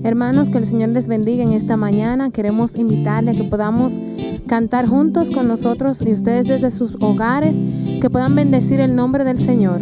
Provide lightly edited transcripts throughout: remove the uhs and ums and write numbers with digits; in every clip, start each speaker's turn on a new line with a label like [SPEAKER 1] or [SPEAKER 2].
[SPEAKER 1] Hermanos, que el Señor les bendiga en esta mañana. Queremos invitarle a que podamos cantar juntos con nosotros y ustedes desde sus hogares, que puedan bendecir el nombre del Señor.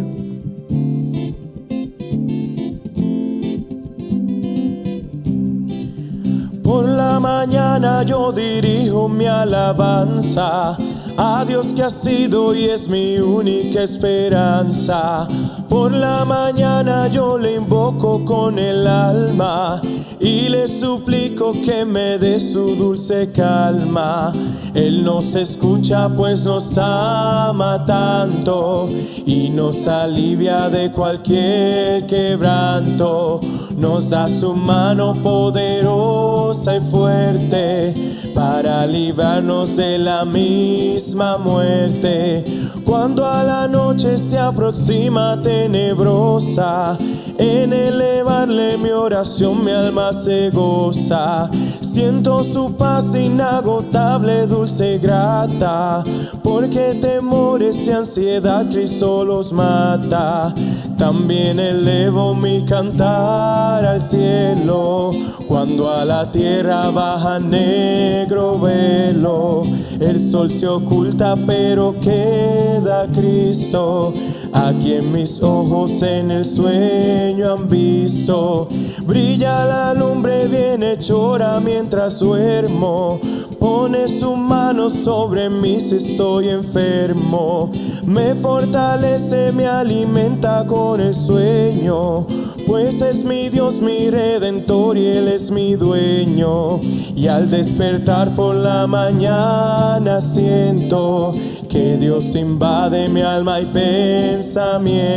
[SPEAKER 2] Por la mañana yo dirijo mi alabanza a Dios que ha sido y es mi única esperanza. Por la mañana yo le invoco con el alma y le suplico que me dé su dulce calma. Él nos escucha pues nos ama tanto y nos alivia de cualquier quebranto. Nos da su mano poderosa y fuerte para librarnos de la misma muerte. Cuando a la noche se aproxima tenebrosa, en elevarle mi oración mi alma se goza. Siento su paz inagotable, dulce y grata, porque temores y ansiedad Cristo los mata. También elevo mi cantar al cielo, cuando a la tierra baja negro velo. El sol se oculta pero queda Cristo, a quien mis ojos en el sueño han visto. Brilla la lumbre bienhechora mientras duermo, pone su mano sobre mí si estoy enfermo. Me fortalece, me alimenta con el sueño, pues es mi Dios, mi Redentor y Él es mi dueño. Y al despertar por la mañana siento que Dios invade mi alma y pensamiento.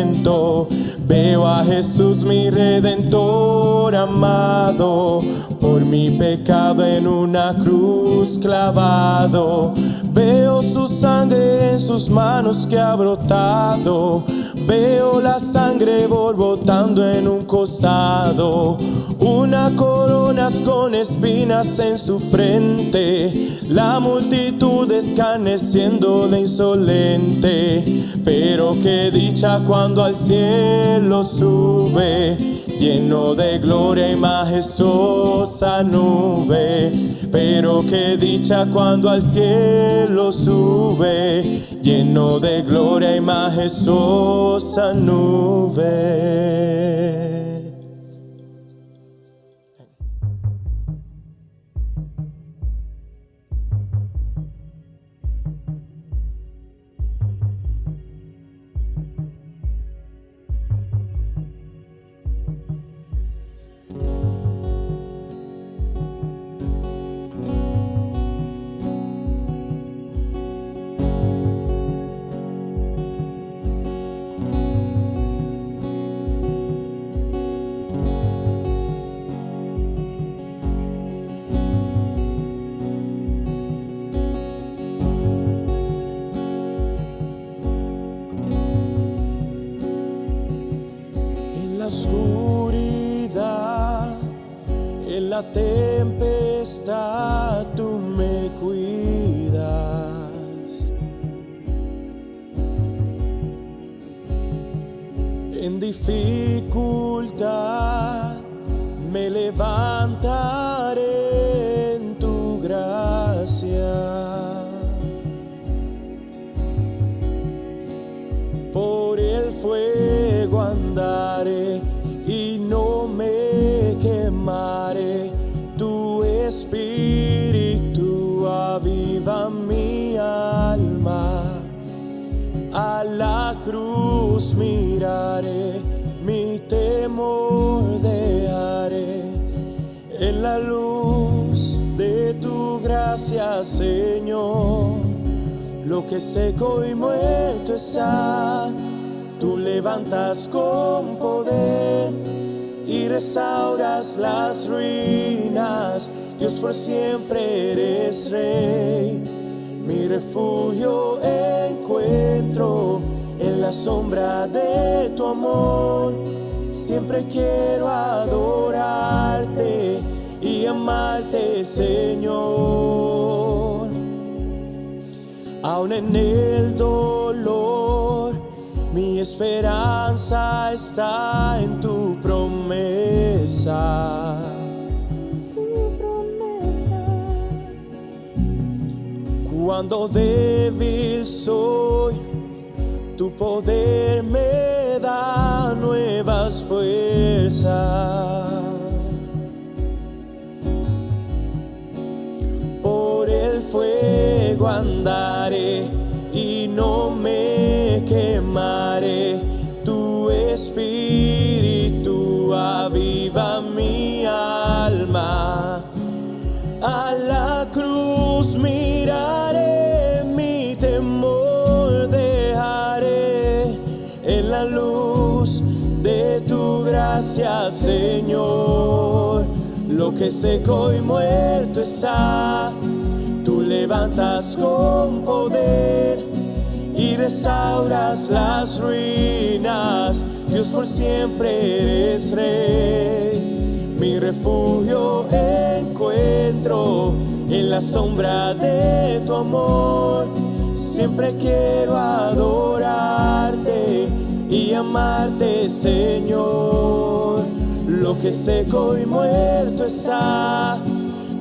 [SPEAKER 2] Veo a Jesús, mi Redentor amado, por mi pecado en una cruz clavado. Veo su sangre en sus manos que ha brotado. Veo la sangre borbotando en un costado. Una corona con espinas en su frente, la multitud escarneciéndole insolente. Pero qué dicha cuando al cielo sube, lleno de gloria y majestuosa nube. Pero qué dicha cuando al cielo sube, lleno de gloria y majestuosa nube. Oscuridad, en la tempestad tú me cuidas. En dificultad me levantaré en tu gracia. Por el fuego andaré y no me quemaré. Tu espíritu aviva mi alma. A la cruz miraré, mi temor dejaré. En la luz de tu gracia, Señor, lo que seco y muerto está, tú levantas con poder y restauras las ruinas. Dios, por siempre eres Rey. Mi refugio encuentro en la sombra de tu amor. Siempre quiero adorarte y amarte, Señor. Aún en el dolor, mi esperanza está en tu promesa. Cuando débil soy, tu poder me da nuevas fuerzas. Por el fuego andaré y no me quemaré. Tu espíritu aviva mi alma. A la cruz miraré, mi temor dejaré en la luz de tu gracia, Señor. Lo que seco y muerto está, tú levantas con poder y restauras las ruinas. Dios, por siempre eres Rey. Mi refugio encuentro en la sombra de tu amor. Siempre quiero adorarte y amarte, Señor. Lo que seco y muerto está,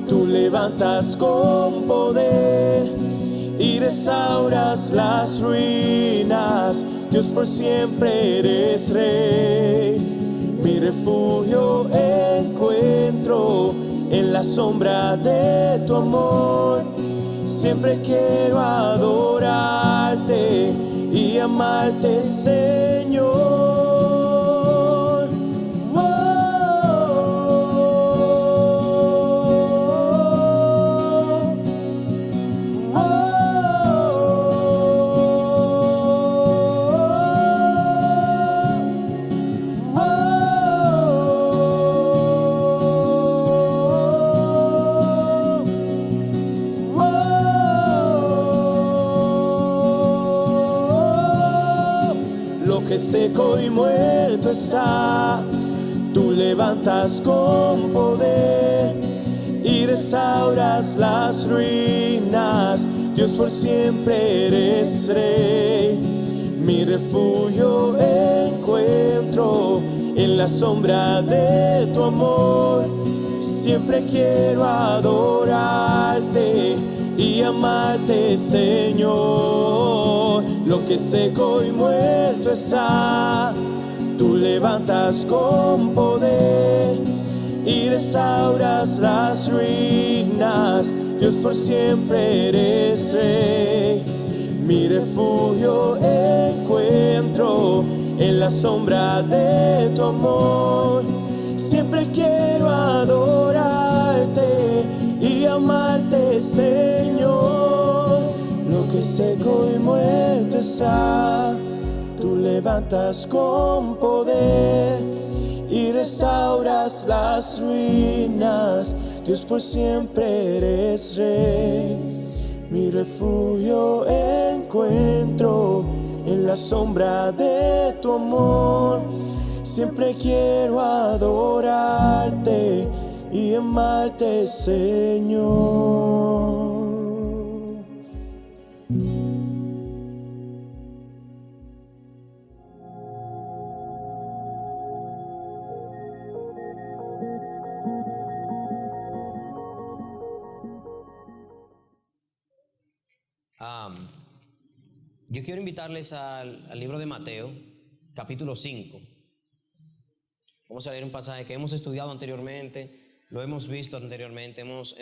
[SPEAKER 2] tú levantas con poder y restauras las ruinas. Dios, por siempre eres Rey. Mi refugio encuentro en la sombra de tu amor. Siempre quiero adorarte y amarte, Señor. Seco y muerto está, tú levantas con poder y restauras las ruinas. Dios, por siempre eres Rey. Mi refugio encuentro en la sombra de tu amor. Siempre quiero adorarte y amarte, Señor. Lo que seco y muerto está, tú levantas con poder y restauras las ruinas. Dios, por siempre eres Rey. Mi refugio encuentro en la sombra de tu amor. Siempre quiero adorarte y amarte, Señor. Lo que seco y muerto está, tú levantas con poder y restauras las ruinas. Dios, por siempre eres Rey. Mi refugio encuentro en la sombra de tu amor. Siempre quiero adorarte y amarte, Señor.
[SPEAKER 3] Yo quiero invitarles al libro de Mateo, capítulo 5. Vamos a leer un pasaje que hemos estudiado anteriormente, lo hemos visto anteriormente, hemos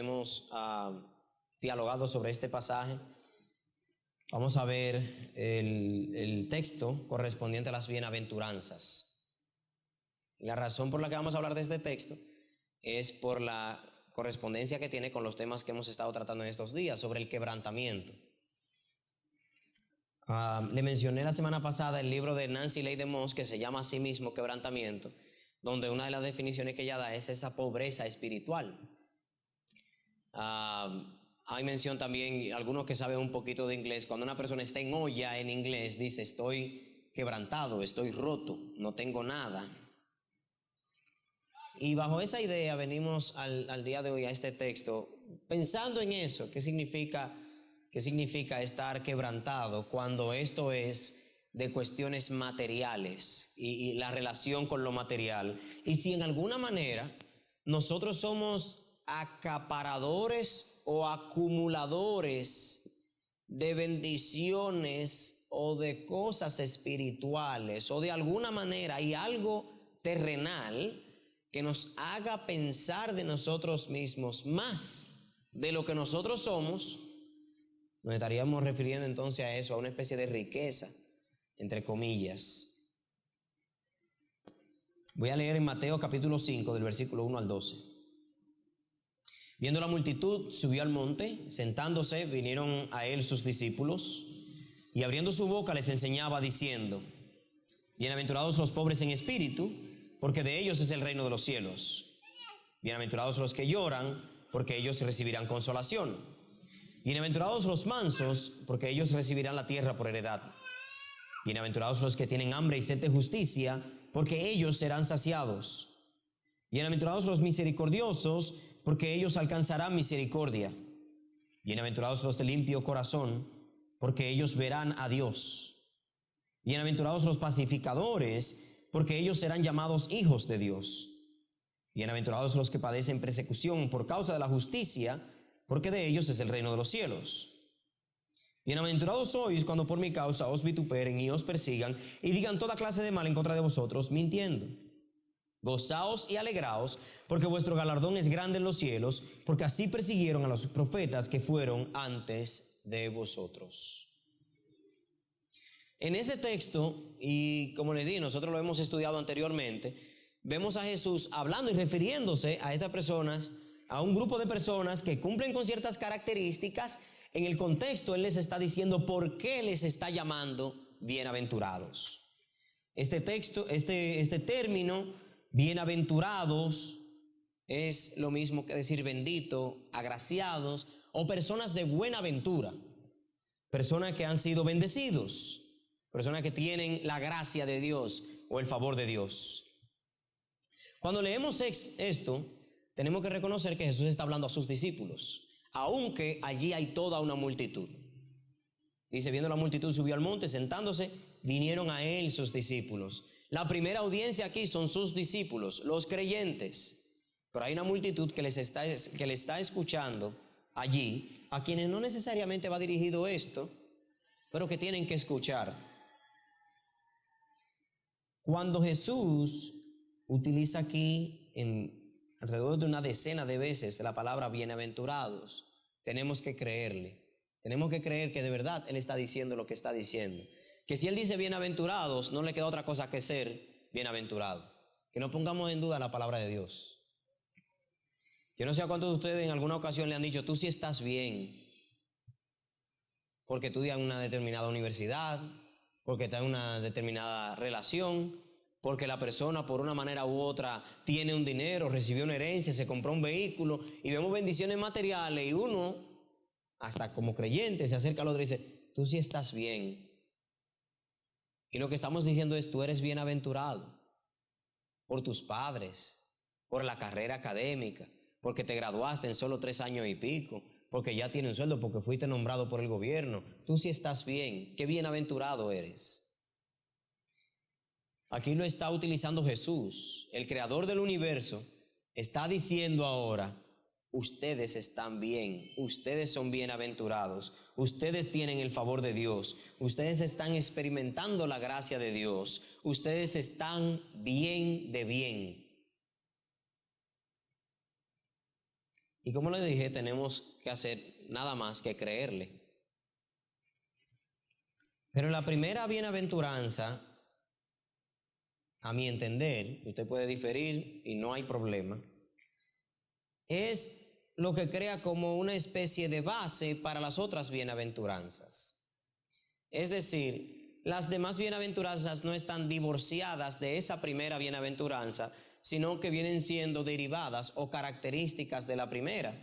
[SPEAKER 3] dialogado sobre este pasaje. Vamos a ver el texto correspondiente a las bienaventuranzas. La razón por la que vamos a hablar de este texto es por la correspondencia que tiene con los temas que hemos estado tratando en estos días sobre el quebrantamiento. Le mencioné la semana pasada el libro de Nancy Leigh DeMoss que se llama a sí mismo Quebrantamiento, donde una de las definiciones que ella da es esa pobreza espiritual. Hay mención también, algunos que saben un poquito de inglés, cuando una persona está en olla en inglés, dice estoy quebrantado, estoy roto, no tengo nada. Y bajo esa idea venimos al día de hoy a este texto, pensando en eso, ¿qué significa estar quebrantado cuando esto es de cuestiones materiales y la relación con lo material? Y si en alguna manera nosotros somos acaparadores o acumuladores de bendiciones o de cosas espirituales o de alguna manera hay algo terrenal que nos haga pensar de nosotros mismos más de lo que nosotros somos, nos estaríamos refiriendo entonces a eso, a una especie de riqueza, entre comillas. Voy a leer en Mateo capítulo 5 del versículo 1 al 12. Viendo la multitud, subió al monte, sentándose, vinieron a él sus discípulos, y abriendo su boca les enseñaba diciendo: bienaventurados los pobres en espíritu, porque de ellos es el reino de los cielos. Bienaventurados los que lloran, porque ellos recibirán consolación. Bienaventurados los mansos, porque ellos recibirán la tierra por heredad. Bienaventurados los que tienen hambre y sed de justicia, porque ellos serán saciados. Bienaventurados los misericordiosos, porque ellos alcanzarán misericordia. Bienaventurados los de limpio corazón, porque ellos verán a Dios. Bienaventurados los pacificadores, porque ellos serán llamados hijos de Dios. Bienaventurados los que padecen persecución por causa de la justicia, porque de ellos es el reino de los cielos. Bienaventurados sois cuando por mi causa os vituperen y os persigan y digan toda clase de mal en contra de vosotros, mintiendo. Gozaos y alegraos, porque vuestro galardón es grande en los cielos, porque así persiguieron a los profetas que fueron antes de vosotros. En este texto, y como les dije, nosotros lo hemos estudiado anteriormente, vemos a Jesús hablando y refiriéndose a estas personas, a un grupo de personas que cumplen con ciertas características. En el contexto, Él les está diciendo por qué les está llamando bienaventurados. Este término, bienaventurados, es lo mismo que decir bendito, agraciados o personas de buena ventura, personas que han sido bendecidos, personas que tienen la gracia de Dios o el favor de Dios. Cuando leemos esto, tenemos que reconocer que Jesús está hablando a sus discípulos, aunque allí hay toda una multitud. Dice, viendo la multitud subió al monte, sentándose, vinieron a él sus discípulos. La primera audiencia aquí son sus discípulos, los creyentes. Pero hay una multitud que le está escuchando allí, a quienes no necesariamente va dirigido esto, pero que tienen que escuchar. Cuando Jesús utiliza aquí alrededor de una decena de veces la palabra bienaventurados, tenemos que creerle. Tenemos que creer que de verdad Él está diciendo lo que está diciendo. Que si Él dice bienaventurados, no le queda otra cosa que ser bienaventurado. Que no pongamos en duda la palabra de Dios. Yo no sé a cuántos de ustedes en alguna ocasión le han dicho, tú sí estás bien, porque estudias en una determinada universidad, porque estás en una determinada relación, porque la persona por una manera u otra tiene un dinero, recibió una herencia, se compró un vehículo, y vemos bendiciones materiales, y uno, hasta como creyente, se acerca al otro y dice, tú sí estás bien. Y lo que estamos diciendo es, tú eres bienaventurado por tus padres, por la carrera académica, porque te graduaste en solo 3 años y pico, porque ya tienes un sueldo, porque fuiste nombrado por el gobierno. Tú sí estás bien, qué bienaventurado eres. Aquí lo está utilizando Jesús, el creador del universo, está diciendo ahora, ustedes están bien, ustedes son bienaventurados, ustedes tienen el favor de Dios, ustedes están experimentando la gracia de Dios, ustedes están bien de bien. Y como les dije, tenemos que hacer nada más que creerle. Pero la primera bienaventuranza, a mi entender, usted puede diferir y no hay problema, es lo que crea como una especie de base para las otras bienaventuranzas. Es decir, las demás bienaventuranzas no están divorciadas de esa primera bienaventuranza, sino que vienen siendo derivadas o características de la primera.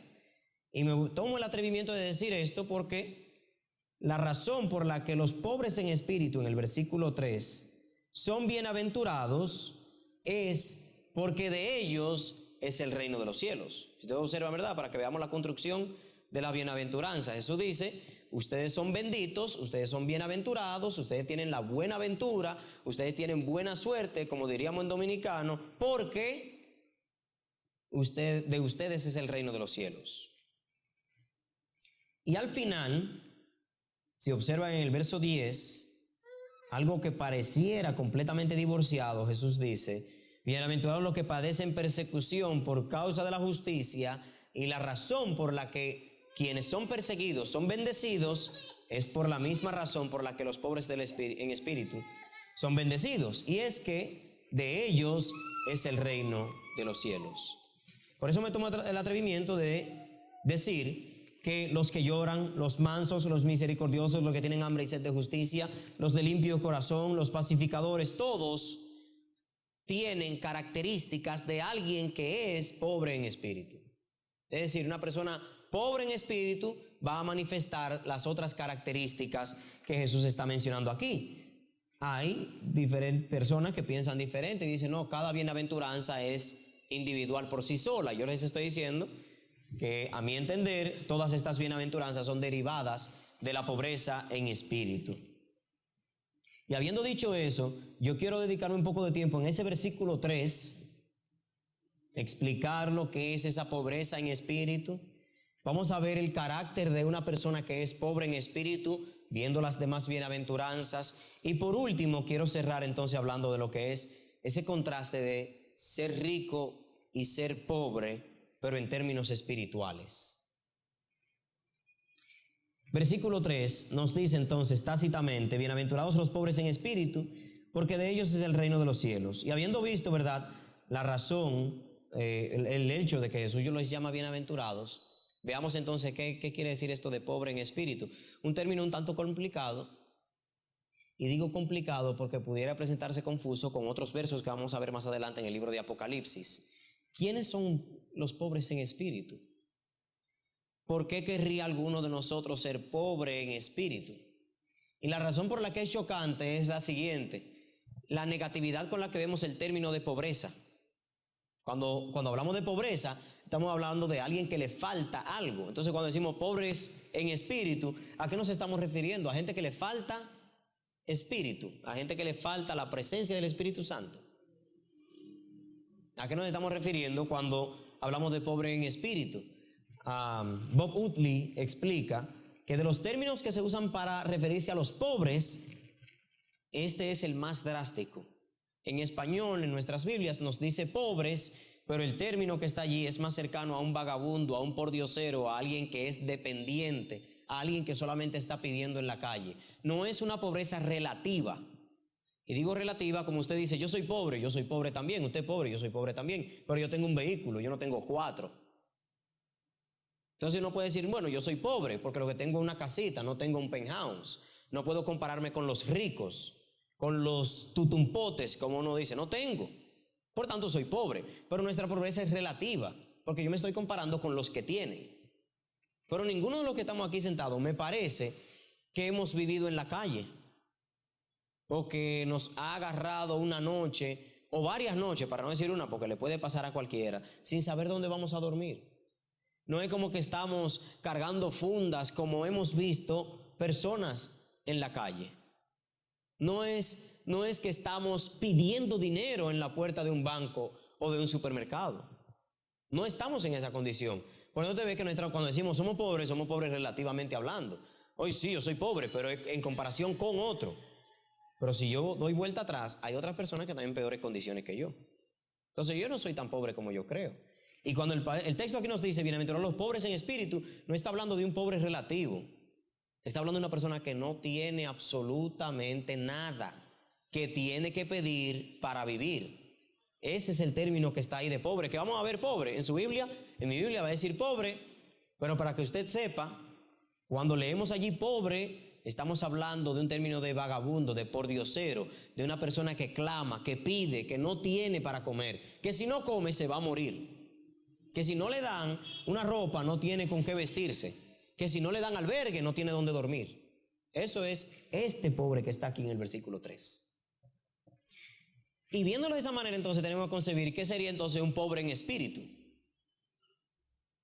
[SPEAKER 3] Y me tomo el atrevimiento de decir esto porque la razón por la que los pobres en espíritu, en el versículo 3, son bienaventurados es porque de ellos es el reino de los cielos. Si usted observa, ¿verdad? Para que veamos la construcción de la bienaventuranza. Jesús dice, ustedes son benditos, ustedes son bienaventurados, ustedes tienen la buena ventura, ustedes tienen buena suerte, como diríamos en dominicano, porque de ustedes es el reino de los cielos. Y al final, Si observan en el verso 10, algo que pareciera completamente divorciado, Jesús dice: bienaventurados los que padecen persecución por causa de la justicia, y la razón por la que quienes son perseguidos son bendecidos es por la misma razón por la que los pobres en espíritu son bendecidos, y es que de ellos es el reino de los cielos. Por eso me tomo el atrevimiento de decir que los que lloran, los mansos, los misericordiosos, los que tienen hambre y sed de justicia, los de limpio corazón, los pacificadores, todos tienen características de alguien que es pobre en espíritu. Es decir, una persona pobre en espíritu va a manifestar las otras características que Jesús está mencionando aquí. Hay diferentes personas que piensan diferente y dicen: no, cada bienaventuranza es individual por sí sola. Yo les estoy diciendo que, a mi entender, todas estas bienaventuranzas son derivadas de la pobreza en espíritu. Y habiendo dicho eso, yo quiero dedicarme un poco de tiempo en ese versículo 3, explicar lo que es esa pobreza en espíritu. Vamos a ver el carácter de una persona que es pobre en espíritu, viendo las demás bienaventuranzas. Y por último, quiero cerrar entonces hablando de lo que es ese contraste de ser rico y ser pobre, pero en términos espirituales. Versículo 3 nos dice entonces tácitamente: bienaventurados los pobres en espíritu, porque de ellos es el reino de los cielos. Y habiendo visto, ¿verdad?, la razón, el hecho de que Jesús los llama bienaventurados, veamos entonces qué quiere decir esto de pobre en espíritu. Un término un tanto complicado, y digo complicado porque pudiera presentarse confuso con otros versos que vamos a ver más adelante en el libro de Apocalipsis. ¿Quiénes son los pobres en espíritu? ¿Por qué querría alguno de nosotros ser pobre en espíritu? Y la razón por la que es chocante es la siguiente: la negatividad con la que vemos el término de pobreza. Cuando hablamos de pobreza, estamos hablando de alguien que le falta algo. Entonces, cuando decimos pobres en espíritu, ¿a qué nos estamos refiriendo? A gente que le falta espíritu, a gente que le falta la presencia del Espíritu Santo. ¿A qué nos estamos refiriendo cuando hablamos de pobre en espíritu? Bob Utley explica que de los términos que se usan para referirse a los pobres, este es el más drástico. En español, en nuestras Biblias, nos dice pobres, pero el término que está allí es más cercano a un vagabundo, a un pordiosero, a alguien que es dependiente, a alguien que solamente está pidiendo en la calle. No es una pobreza relativa. Y digo relativa como usted dice: yo soy pobre también, usted es pobre, yo soy pobre también, pero yo tengo un vehículo, yo no tengo 4. Entonces uno puede decir: bueno, yo soy pobre porque lo que tengo es una casita, no tengo un penthouse. No puedo compararme con los ricos, con los tutumpotes, como uno dice, no tengo. Por tanto soy pobre. Pero nuestra pobreza es relativa, porque yo me estoy comparando con los que tienen. Pero ninguno de los que estamos aquí sentados me parece que hemos vivido en la calle, o que nos ha agarrado una noche o varias noches, para no decir una, porque le puede pasar a cualquiera, sin saber dónde vamos a dormir. No es como que estamos cargando fundas como hemos visto personas en la calle. No es que estamos pidiendo dinero en la puerta de un banco o de un supermercado. No estamos en esa condición. Por eso te ves que cuando decimos somos pobres relativamente hablando. Hoy sí, yo soy pobre, pero en comparación con otro. Pero si yo doy vuelta atrás, hay otras personas que están en peores condiciones que yo. Entonces yo no soy tan pobre como yo creo. Y cuando el texto aquí nos dice bienaventurados los pobres en espíritu, no está hablando de un pobre relativo. Está hablando de una persona que no tiene absolutamente nada, que tiene que pedir para vivir. Ese es el término que está ahí de pobre. Que vamos a ver pobre en su Biblia. En mi Biblia va a decir pobre, pero para que usted sepa, cuando leemos allí pobre, estamos hablando de un término de vagabundo, de pordiosero, de una persona que clama, que pide, que no tiene para comer, que si no come se va a morir, que si no le dan una ropa no tiene con qué vestirse, que si no le dan albergue no tiene dónde dormir. Eso es este pobre que está aquí en el versículo 3. Y viéndolo de esa manera, entonces tenemos que concebir qué sería entonces un pobre en espíritu.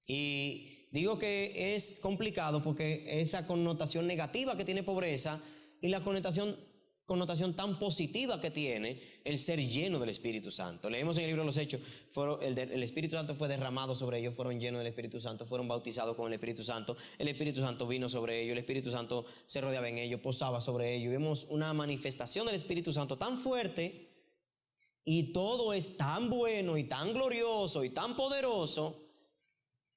[SPEAKER 3] Y digo que es complicado porque esa connotación negativa que tiene pobreza y la connotación tan positiva que tiene el ser lleno del Espíritu Santo. Leemos en el libro de los Hechos, el Espíritu Santo fue derramado sobre ellos, fueron llenos del Espíritu Santo, fueron bautizados con el Espíritu Santo vino sobre ellos, el Espíritu Santo se rodeaba en ellos, posaba sobre ellos. Vemos una manifestación del Espíritu Santo tan fuerte, y todo es tan bueno y tan glorioso y tan poderoso,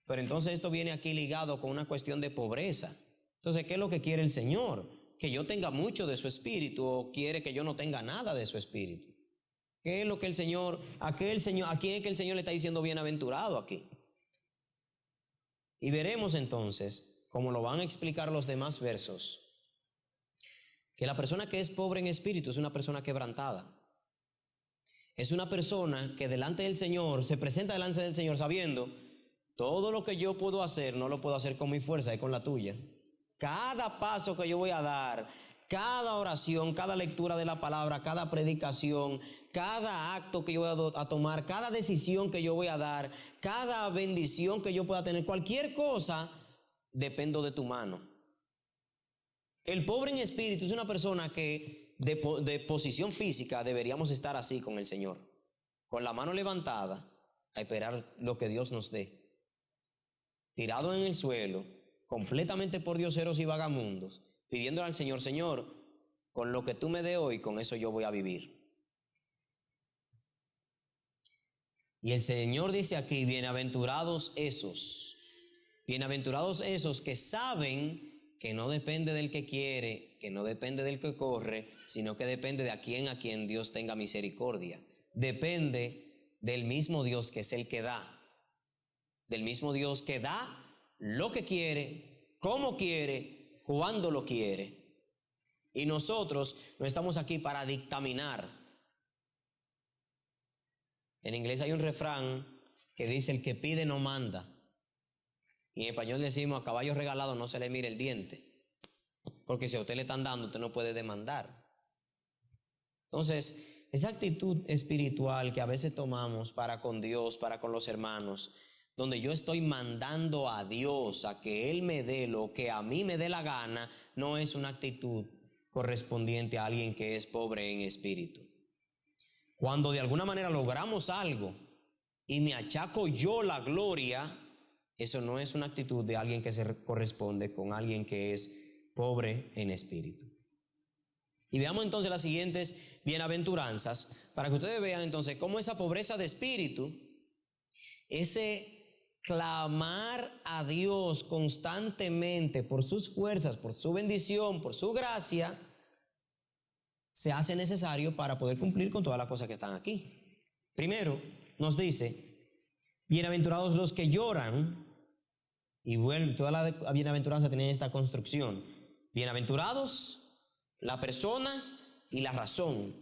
[SPEAKER 3] pero entonces esto viene aquí ligado con una cuestión de pobreza. Entonces, ¿qué es lo que quiere el Señor? ¿Que yo tenga mucho de su Espíritu o quiere que yo no tenga nada de su Espíritu? ¿Qué es lo que el Señor, a quién es que el Señor le está diciendo bienaventurado aquí? Y veremos entonces, como lo van a explicar los demás versos, que la persona que es pobre en espíritu es una persona quebrantada. Es una persona que delante del Señor, se presenta delante del Señor sabiendo, todo lo que yo puedo hacer, no lo puedo hacer con mi fuerza, es con la tuya. Cada paso que yo voy a dar, cada oración, cada lectura de la palabra, cada predicación, cada acto que yo voy a tomar, cada decisión que yo voy a dar, cada bendición que yo pueda tener, cualquier cosa, dependo de tu mano. El pobre en espíritu es una persona que de posición física deberíamos estar así con el Señor, con la mano levantada a esperar lo que Dios nos dé, tirado en el suelo, completamente por dioseros y vagamundos, pidiéndole al Señor, Señor, con lo que tú me dé hoy, con eso yo voy a vivir. Y el Señor dice aquí, bienaventurados esos que saben que no depende del que quiere, que no depende del que corre, sino que depende de a quien Dios tenga misericordia. Depende del mismo Dios que es el que da, del mismo Dios que da lo que quiere, cómo quiere, cuándo lo quiere. Y nosotros no estamos aquí para dictaminar. En inglés hay un refrán que dice: el que pide no manda. Y en español decimos: a caballo regalado no se le mire el diente, porque si a usted le están dando, usted no puede demandar. Entonces, esa actitud espiritual que a veces tomamos para con Dios, para con los hermanos, donde yo estoy mandando a Dios a que Él me dé lo que a mí me dé la gana, no es una actitud correspondiente a alguien que es pobre en espíritu. Cuando de alguna manera logramos algo y me achaco yo la gloria, eso no es una actitud de alguien que se corresponde con alguien que es pobre en espíritu. Y veamos entonces las siguientes bienaventuranzas para que ustedes vean entonces cómo esa pobreza de espíritu, ese clamar a Dios constantemente por sus fuerzas, por su bendición, por su gracia, se hace necesario para poder cumplir con todas las cosas que están aquí. Primero, nos dice: bienaventurados los que lloran. Y bueno, toda la bienaventuranza tiene esta construcción: bienaventurados la persona y la razón.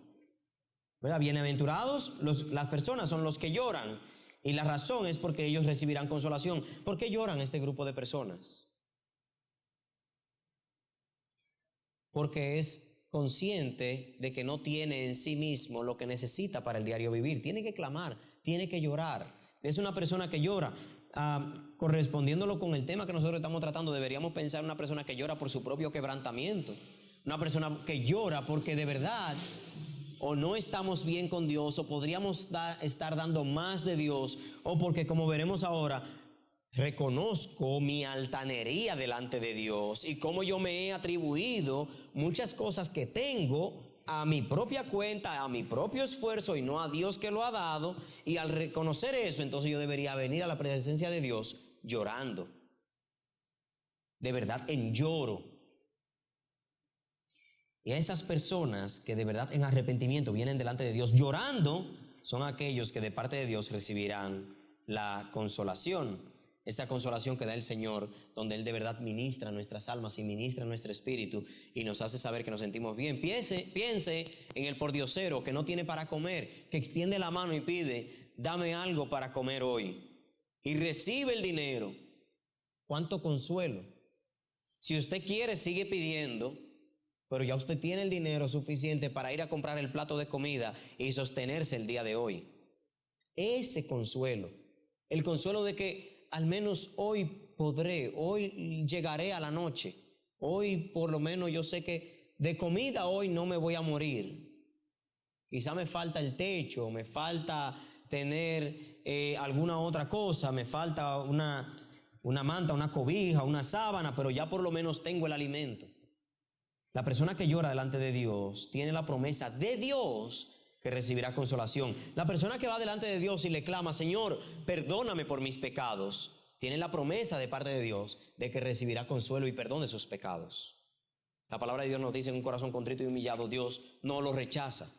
[SPEAKER 3] ¿Verdad? Bienaventurados las personas son los que lloran, y la razón es porque ellos recibirán consolación. ¿Por qué lloran este grupo de personas? Porque es consciente de que no tiene en sí mismo lo que necesita para el diario vivir. Tiene que clamar, tiene que llorar. Es una persona que llora. Correspondiéndolo con el tema que nosotros estamos tratando, deberíamos pensar en una persona que llora por su propio quebrantamiento. Una persona que llora porque de verdad o no estamos bien con Dios, o podríamos estar dando más de Dios, o porque, como veremos ahora, reconozco mi altanería delante de Dios y cómo yo me he atribuido muchas cosas que tengo a mi propia cuenta, a mi propio esfuerzo y no a Dios que lo ha dado. Y al reconocer eso, entonces yo debería venir a la presencia de Dios llorando, de verdad en lloro. Y a esas personas que de verdad en arrepentimiento vienen delante de Dios llorando, son aquellos que de parte de Dios recibirán la consolación. Esa consolación que da el Señor, donde Él de verdad ministra nuestras almas y ministra nuestro espíritu y nos hace saber que nos sentimos bien. Piense en el pordiosero que no tiene para comer, que extiende la mano y pide: dame algo para comer hoy, y recibe el dinero. ¿Cuánto consuelo? Si usted quiere, sigue pidiendo, pero ya usted tiene el dinero suficiente para ir a comprar el plato de comida y sostenerse el día de hoy. Ese consuelo, el consuelo de que al menos hoy podré, hoy llegaré a la noche, hoy por lo menos yo sé que de comida hoy no me voy a morir. Quizá me falta el techo, me falta tener alguna otra cosa, me falta una manta, una cobija, una sábana, pero ya por lo menos tengo el alimento. La persona que llora delante de Dios tiene la promesa de Dios que recibirá consolación. La persona que va delante de Dios y le clama, Señor, perdóname por mis pecados, tiene la promesa de parte de Dios de que recibirá consuelo y perdón de sus pecados. La palabra de Dios nos dice: en un corazón contrito y humillado Dios no lo rechaza.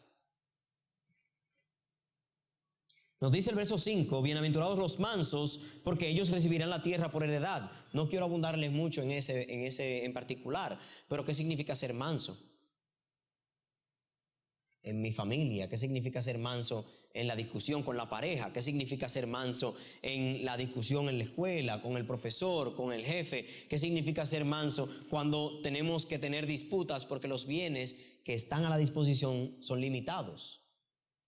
[SPEAKER 3] Nos dice el verso 5, bienaventurados los mansos, porque ellos recibirán la tierra por heredad. No quiero abundarles mucho en ese en particular, pero ¿qué significa ser manso? En mi familia, ¿qué significa ser manso en la discusión con la pareja? ¿Qué significa ser manso en la discusión en la escuela, con el profesor, con el jefe? ¿Qué significa ser manso cuando tenemos que tener disputas porque los bienes que están a la disposición son limitados?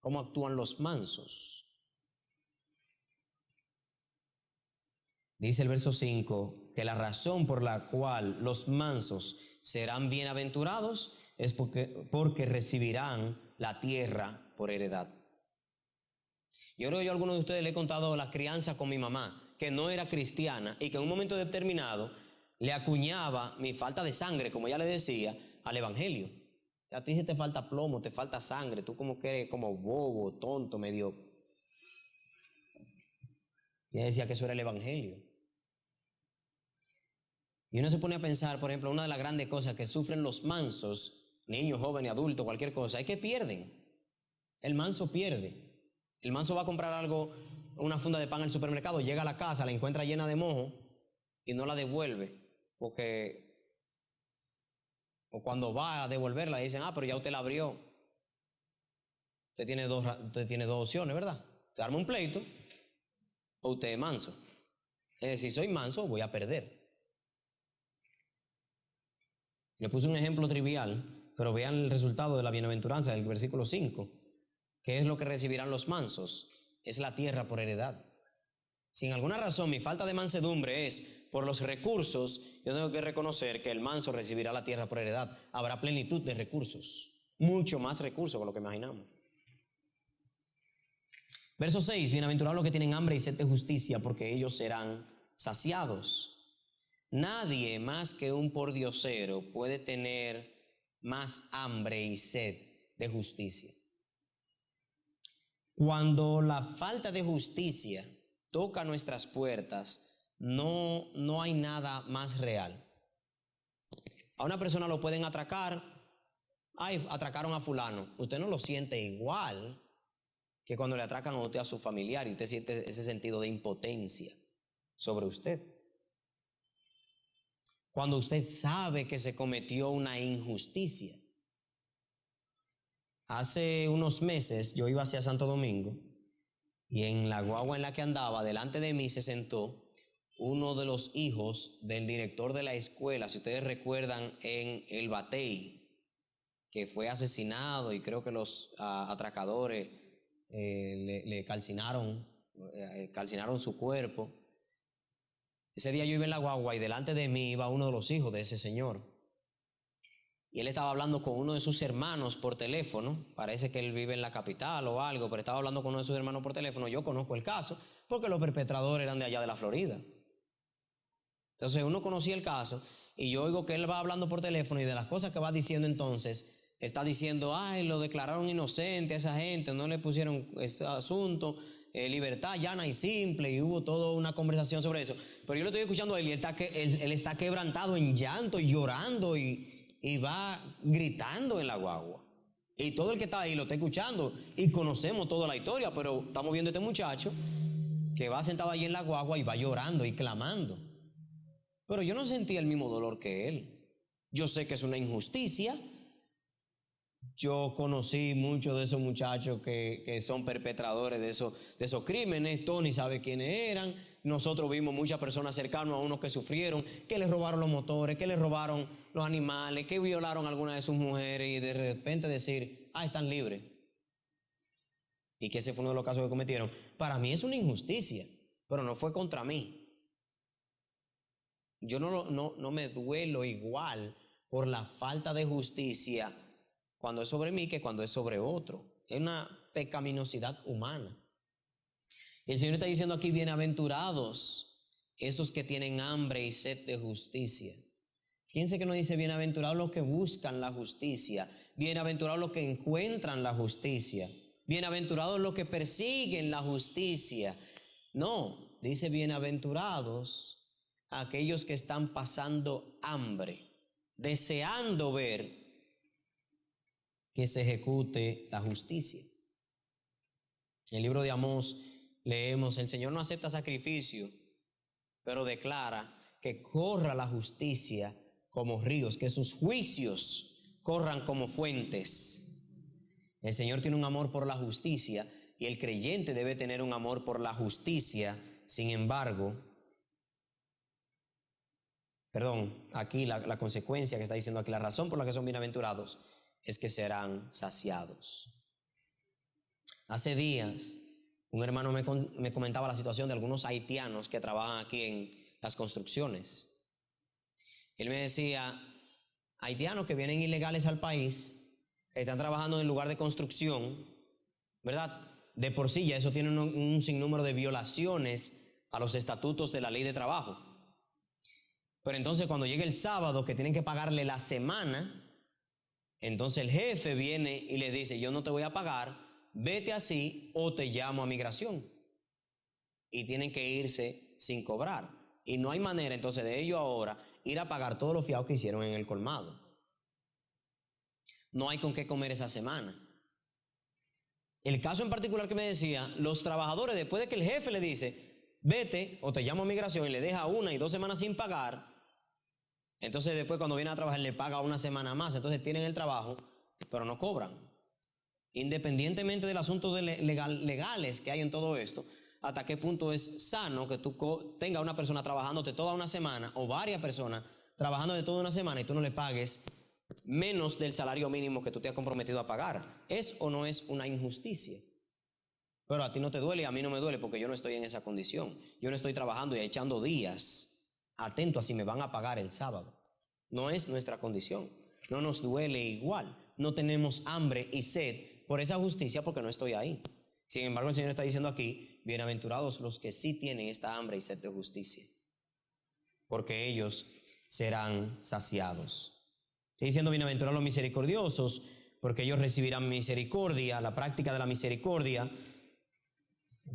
[SPEAKER 3] ¿Cómo actúan los mansos? Dice el verso 5 que la razón por la cual los mansos serán bienaventurados es porque recibirán la tierra por heredad. Yo creo que yo a algunos de ustedes le he contado la crianza con mi mamá, que no era cristiana y que en un momento determinado le acuñaba mi falta de sangre, como ella le decía, al evangelio. A ti te falta plomo, te falta sangre, tú como que eres como bobo, tonto, medio. Y ella decía que eso era el evangelio. Y uno se pone a pensar, por ejemplo, una de las grandes cosas que sufren los mansos, niños, jóvenes, adultos, cualquier cosa, es que pierden. El manso pierde. El manso va a comprar algo, una funda de pan al supermercado, llega a la casa, la encuentra llena de mojo y no la devuelve. Porque, o cuando va a devolverla, dicen, pero ya usted la abrió. Usted tiene dos opciones, ¿verdad? Te arma un pleito o usted es manso. Si soy manso, voy a perder. Le puse un ejemplo trivial, pero vean el resultado de la bienaventuranza del versículo 5. ¿Qué es lo que recibirán los mansos? Es la tierra por heredad. Si en alguna razón mi falta de mansedumbre es por los recursos, yo tengo que reconocer que el manso recibirá la tierra por heredad. Habrá plenitud de recursos, mucho más recursos que lo que imaginamos. Verso 6, bienaventurados los que tienen hambre y sed de justicia, porque ellos serán saciados. Nadie más que un pordiosero puede tener más hambre y sed de justicia. Cuando la falta de justicia toca nuestras puertas, no hay nada más real. A una persona lo pueden atracar. Atracaron a fulano. Usted no lo siente igual que cuando le atracan a usted a su familiar y usted siente ese sentido de impotencia sobre usted. Cuando usted sabe que se cometió una injusticia. Hace unos meses yo iba hacia Santo Domingo y en la guagua en la que andaba, delante de mí se sentó uno de los hijos del director de la escuela, si ustedes recuerdan, en El Batey, que fue asesinado y creo que los atracadores le calcinaron su cuerpo. Ese día yo iba en la guagua y delante de mí iba uno de los hijos de ese señor. Y él estaba hablando con uno de sus hermanos por teléfono. Parece que él vive en la capital o algo, pero estaba hablando con uno de sus hermanos por teléfono. Yo conozco el caso porque los perpetradores eran de allá de la Florida. Entonces uno conocía el caso y yo oigo que él va hablando por teléfono y de las cosas que va diciendo entonces, está diciendo, lo declararon inocente a esa gente, no le pusieron ese asunto. Libertad llana y simple, y hubo toda una conversación sobre eso. Pero yo lo estoy escuchando a él y él está quebrantado en llanto y llorando y va gritando en la guagua. Y todo el que está ahí lo está escuchando y conocemos toda la historia, pero estamos viendo a este muchacho que va sentado allí en la guagua y va llorando y clamando. Pero yo no sentí el mismo dolor que él. Yo sé que es una injusticia. Yo conocí muchos de esos muchachos que son perpetradores de esos crímenes. Tony sabe quiénes eran. Nosotros vimos muchas personas cercanas a unos que sufrieron, que les robaron los motores, que les robaron los animales, que violaron a alguna de sus mujeres y de repente decir, están libres. Y que ese fue uno de los casos que cometieron. Para mí es una injusticia, pero no fue contra mí. Yo no me duelo igual por la falta de justicia cuando es sobre mí que cuando es sobre otro. es una pecaminosidad humana. Y el Señor está diciendo aquí, bienaventurados esos que tienen hambre y sed de justicia. Fíjense que no dice bienaventurados los que buscan la justicia, bienaventurados los que encuentran la justicia, bienaventurados los que persiguen la justicia. No, dice bienaventurados aquellos que están pasando hambre, deseando ver que se ejecute la justicia. En el libro de Amós leemos: el Señor no acepta sacrificio, pero declara que corra la justicia como ríos, que sus juicios corran como fuentes. El Señor tiene un amor por la justicia y el creyente debe tener un amor por la justicia. Sin embargo, aquí la consecuencia que está diciendo aquí, la razón por la que son bienaventurados es que serán saciados. Hace días un hermano me comentaba la situación de algunos haitianos que trabajan aquí en las construcciones. Él me decía, haitianos que vienen ilegales al país, están trabajando en el lugar de construcción, ¿verdad? De por sí ya eso tiene un sinnúmero de violaciones a los estatutos de la ley de trabajo. Pero entonces cuando llega el sábado que tienen que pagarle la semana, entonces el jefe viene y le dice: yo no te voy a pagar, vete así o te llamo a migración. Y tienen que irse sin cobrar. Y no hay manera entonces de ellos ahora ir a pagar todos los fiados que hicieron en el colmado. No hay con qué comer esa semana. El caso en particular que me decía, los trabajadores, después de que el jefe le dice: vete o te llamo a migración, y le deja 1 y 2 semanas sin pagar, entonces después cuando viene a trabajar le paga 1 semana más. Entonces tienen el trabajo, pero no cobran. Independientemente del asunto legales que hay en todo esto, hasta qué punto es sano que tú tengas una persona trabajándote toda una semana o varias personas trabajando de toda una semana y tú no le pagues menos del salario mínimo que tú te has comprometido a pagar. ¿Es o no es una injusticia? Pero a ti no te duele y a mí no me duele porque yo no estoy en esa condición. Yo no estoy trabajando y echando días atento a si me van a pagar el sábado. No es nuestra condición. No nos duele igual. No tenemos hambre y sed por esa justicia porque no estoy ahí. Sin embargo, el Señor está diciendo aquí: bienaventurados los que sí tienen esta hambre y sed de justicia, porque ellos serán saciados. Está diciendo: bienaventurados los misericordiosos, porque ellos recibirán misericordia, la práctica de la misericordia.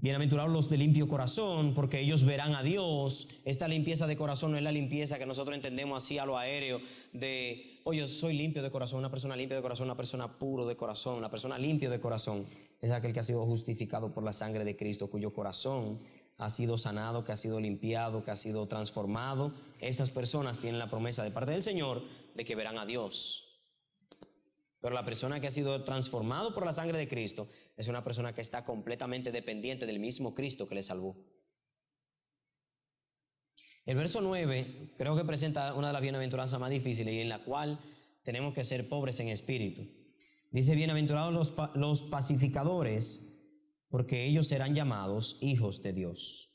[SPEAKER 3] Bienaventurados los de limpio corazón, porque ellos verán a Dios. Esta limpieza de corazón no es la limpieza que nosotros entendemos así a lo aéreo de: oye, soy limpio de corazón. Una persona limpia de corazón, una persona puro de corazón. Una persona limpio de corazón es aquel que ha sido justificado por la sangre de Cristo, cuyo corazón ha sido sanado, que ha sido limpiado, que ha sido transformado. Esas personas tienen la promesa de parte del Señor de que verán a Dios. Pero la persona que ha sido transformado por la sangre de Cristo es una persona que está completamente dependiente del mismo Cristo que le salvó. El verso 9 creo que presenta una de las bienaventuranzas más difíciles y en la cual tenemos que ser pobres en espíritu. Dice: bienaventurados los pacificadores, porque ellos serán llamados hijos de Dios.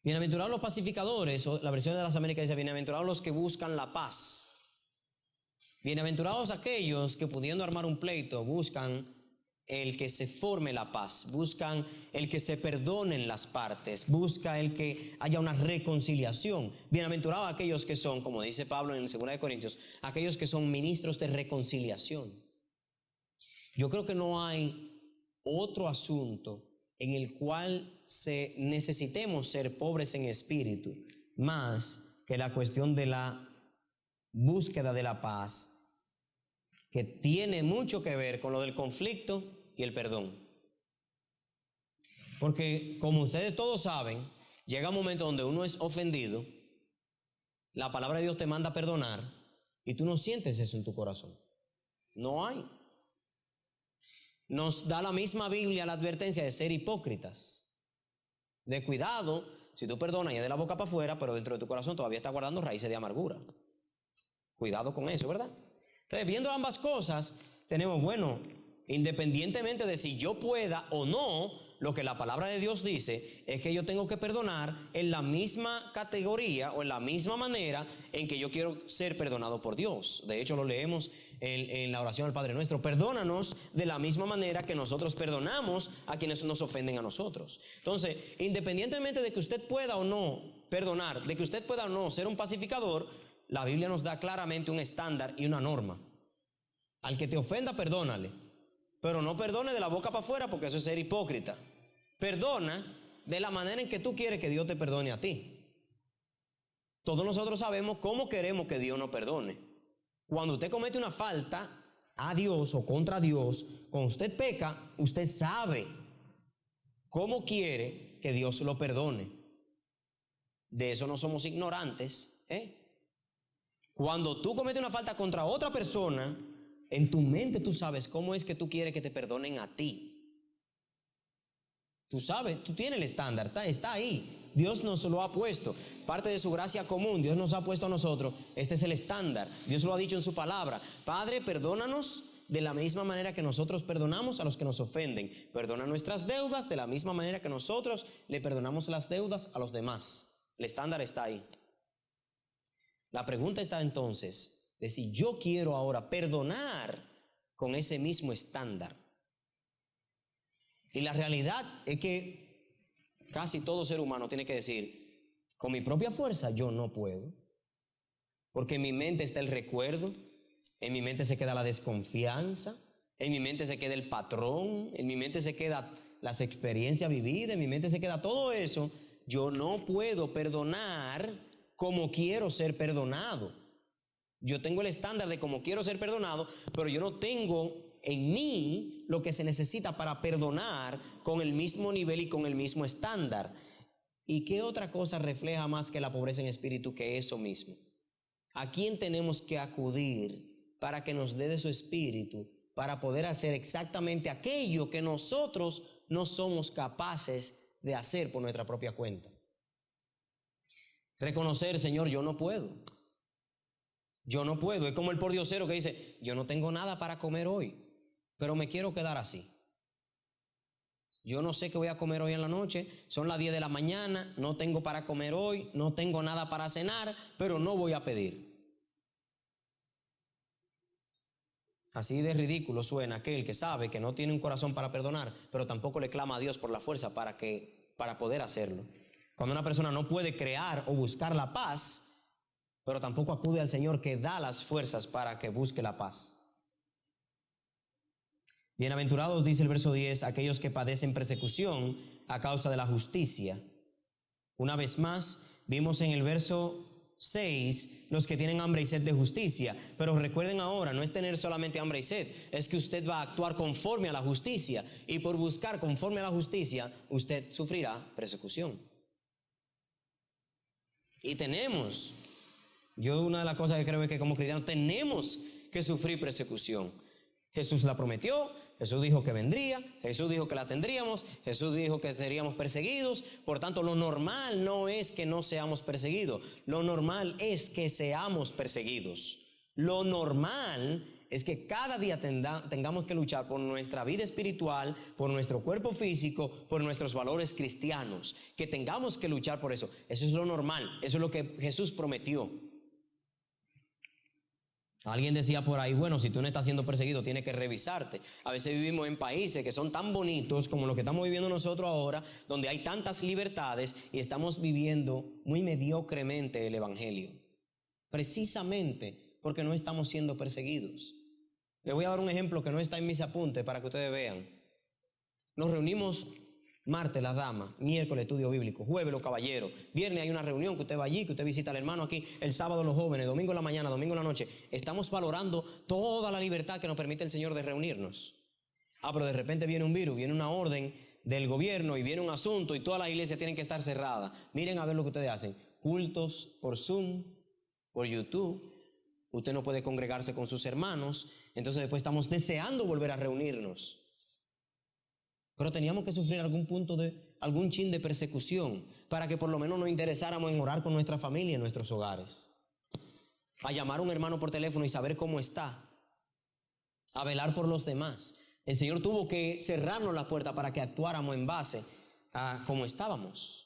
[SPEAKER 3] Bienaventurados los pacificadores, o la versión de las Américas dice: bienaventurados los que buscan la paz. Bienaventurados aquellos que, pudiendo armar un pleito, buscan el que se forme la paz, buscan el que se perdonen las partes, busca el que haya una reconciliación. Bienaventurados aquellos que son, como dice Pablo en 2 de Corintios, aquellos que son ministros de reconciliación. Yo creo que no hay otro asunto en el cual necesitemos ser pobres en espíritu más que la cuestión de la búsqueda de la paz, que tiene mucho que ver con lo del conflicto y el perdón. Porque como ustedes todos saben, llega un momento donde uno es ofendido, la palabra de Dios te manda a perdonar y tú no sientes eso en tu corazón. No hay. Nos da la misma Biblia la advertencia de ser hipócritas, de cuidado, si tú perdonas y es de la boca para afuera, pero dentro de tu corazón todavía está guardando raíces de amargura. Cuidado con eso, ¿verdad? Entonces, viendo ambas cosas, tenemos, bueno, independientemente de si yo pueda o no, lo que la palabra de Dios dice es que yo tengo que perdonar en la misma categoría o en la misma manera en que yo quiero ser perdonado por Dios. De hecho, lo leemos en la oración al Padre Nuestro. Perdónanos de la misma manera que nosotros perdonamos a quienes nos ofenden a nosotros. Entonces, independientemente de que usted pueda o no perdonar, de que usted pueda o no ser un pacificador, la Biblia nos da claramente un estándar y una norma. Al que te ofenda, perdónale, pero no perdone de la boca para afuera, porque eso es ser hipócrita. Perdona de la manera en que tú quieres que Dios te perdone a ti. Todos nosotros sabemos cómo queremos que Dios nos perdone. Cuando usted comete una falta a Dios o contra Dios, cuando usted peca, usted sabe cómo quiere que Dios lo perdone. De eso no somos ignorantes, Cuando tú cometes una falta contra otra persona, en tu mente tú sabes cómo es que tú quieres que te perdonen a ti. Tú sabes, tú tienes el estándar, está ahí. Dios nos lo ha puesto. Parte de su gracia común, Dios nos ha puesto a nosotros. Este es el estándar. Dios lo ha dicho en su palabra. Padre, perdónanos de la misma manera que nosotros perdonamos a los que nos ofenden. Perdona nuestras deudas de la misma manera que nosotros le perdonamos las deudas a los demás. El estándar está ahí. La pregunta está entonces de si yo quiero ahora perdonar con ese mismo estándar. Y la realidad es que casi todo ser humano tiene que decir, con mi propia fuerza yo no puedo. Porque en mi mente está el recuerdo, en mi mente se queda la desconfianza, en mi mente se queda el patrón, en mi mente se queda las experiencias vividas, en mi mente se queda todo eso. Yo no puedo perdonar como quiero ser perdonado. Yo tengo el estándar de cómo quiero ser perdonado, pero yo no tengo en mí lo que se necesita para perdonar con el mismo nivel y con el mismo estándar. ¿Y qué otra cosa refleja más que la pobreza en espíritu que eso mismo? ¿A quién tenemos que acudir para que nos dé de su espíritu para poder hacer exactamente aquello que nosotros no somos capaces de hacer por nuestra propia cuenta? Reconocer, Señor, yo no puedo. Yo no puedo. Es como el pordiosero que dice, yo no tengo nada para comer hoy, pero me quiero quedar así. Yo no sé qué voy a comer hoy en la noche, son las 10 de la mañana, no tengo para comer hoy, no tengo nada para cenar, pero no voy a pedir. Así de ridículo suena aquel que sabe que no tiene un corazón para perdonar, pero tampoco le clama a Dios por la fuerza para poder hacerlo. Cuando una persona no puede crear o buscar la paz, pero tampoco acude al Señor que da las fuerzas para que busque la paz. Bienaventurados, dice el verso 10, aquellos que padecen persecución a causa de la justicia. Una vez más, vimos en el verso 6, los que tienen hambre y sed de justicia. Pero recuerden ahora, no es tener solamente hambre y sed, es que usted va a actuar conforme a la justicia. Y por buscar conforme a la justicia, usted sufrirá persecución. Y yo una de las cosas que creo es que como cristianos tenemos que sufrir persecución. Jesús la prometió, Jesús dijo que vendría, Jesús dijo que la tendríamos, Jesús dijo que seríamos perseguidos. Por tanto, lo normal no es que no seamos perseguidos, lo normal es que seamos perseguidos. Lo normal es que cada día tengamos que luchar por nuestra vida espiritual, por nuestro cuerpo físico, por nuestros valores cristianos, que tengamos que luchar por eso. Eso es lo normal, eso es lo que Jesús prometió. Alguien decía por ahí, bueno, si tú no estás siendo perseguido, tienes que revisarte. A veces vivimos en países que son tan bonitos como lo que estamos viviendo nosotros ahora, donde hay tantas libertades y estamos viviendo muy mediocremente el evangelio. Precisamente porque no estamos siendo perseguidos. Les voy a dar un ejemplo que no está en mis apuntes para que ustedes vean. Nos reunimos martes las damas, miércoles estudio bíblico, jueves los caballeros, viernes hay una reunión que usted va allí, que usted visita al hermano aquí, el sábado los jóvenes, domingo en la mañana, domingo en la noche. Estamos valorando toda la libertad que nos permite el Señor de reunirnos. Pero de repente viene un virus, viene una orden del gobierno y viene un asunto y todas las iglesias tienen que estar cerradas. Miren a ver lo que ustedes hacen, cultos por Zoom, por YouTube. Usted no puede congregarse con sus hermanos, entonces después estamos deseando volver a reunirnos. Pero teníamos que sufrir algún chin de persecución para que por lo menos nos interesáramos en orar con nuestra familia en nuestros hogares. A llamar a un hermano por teléfono y saber cómo está. A velar por los demás. El Señor tuvo que cerrarnos la puerta para que actuáramos en base a cómo estábamos.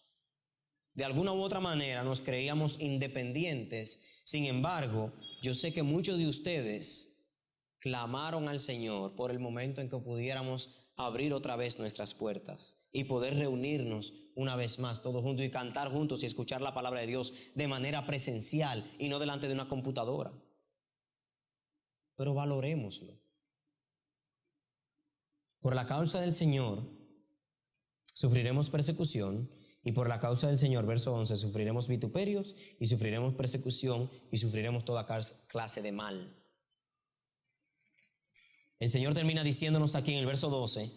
[SPEAKER 3] De alguna u otra manera nos creíamos independientes. Sin embargo, yo sé que muchos de ustedes clamaron al Señor por el momento en que pudiéramos abrir otra vez nuestras puertas y poder reunirnos una vez más todos juntos y cantar juntos y escuchar la palabra de Dios de manera presencial y no delante de una computadora. Pero valorémoslo. Por la causa del Señor sufriremos persecución, y por la causa del Señor, verso 11, sufriremos vituperios y sufriremos persecución y sufriremos toda clase de mal. El Señor termina diciéndonos aquí en el verso 12,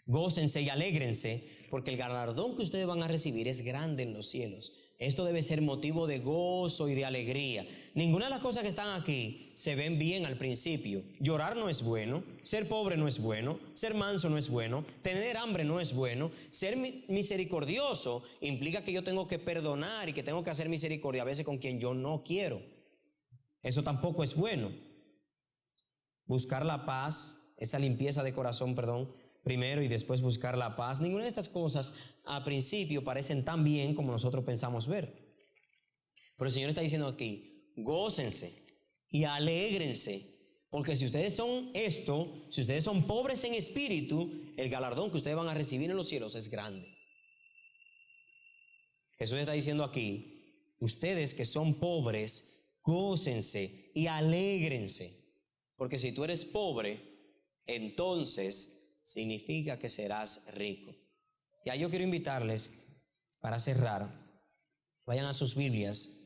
[SPEAKER 3] gócense y alégrense, porque el galardón que ustedes van a recibir es grande en los cielos. Esto debe ser motivo de gozo y de alegría. Ninguna de las cosas que están aquí se ven bien al principio. Llorar no es bueno, ser pobre no es bueno, ser manso no es bueno, tener hambre no es bueno, ser misericordioso implica que yo tengo que perdonar y que tengo que hacer misericordia a veces con quien yo no quiero. Eso tampoco es bueno. Buscar la paz, esa limpieza de corazón, primero y después buscar la paz. Ninguna de estas cosas a principio parecen tan bien como nosotros pensamos ver. Pero el Señor está diciendo aquí, gócense y alégrense, porque si ustedes son esto, si ustedes son pobres en espíritu, el galardón que ustedes van a recibir en los cielos es grande. Jesús está diciendo aquí, ustedes que son pobres, gócense y alégrense, porque si tú eres pobre, entonces significa que serás rico. Ya yo quiero invitarles, para cerrar, vayan a sus Biblias.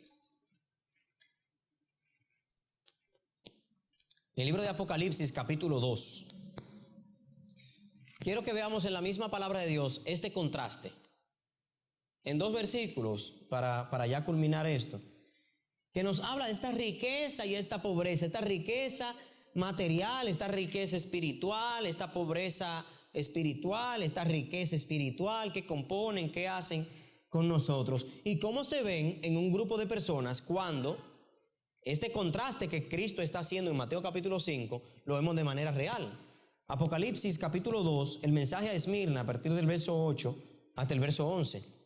[SPEAKER 3] En el libro de Apocalipsis, capítulo 2. Quiero que veamos en la misma palabra de Dios este contraste. En 2 versículos, para ya culminar esto, que nos habla de esta riqueza y esta pobreza, esta riqueza material, esta riqueza espiritual, esta pobreza espiritual, esta riqueza espiritual que componen, que hacen con nosotros y cómo se ven en un grupo de personas cuando este contraste que Cristo está haciendo en Mateo capítulo 5 lo vemos de manera real. Apocalipsis capítulo 2, el mensaje a Esmirna a partir del verso 8 hasta el verso 11.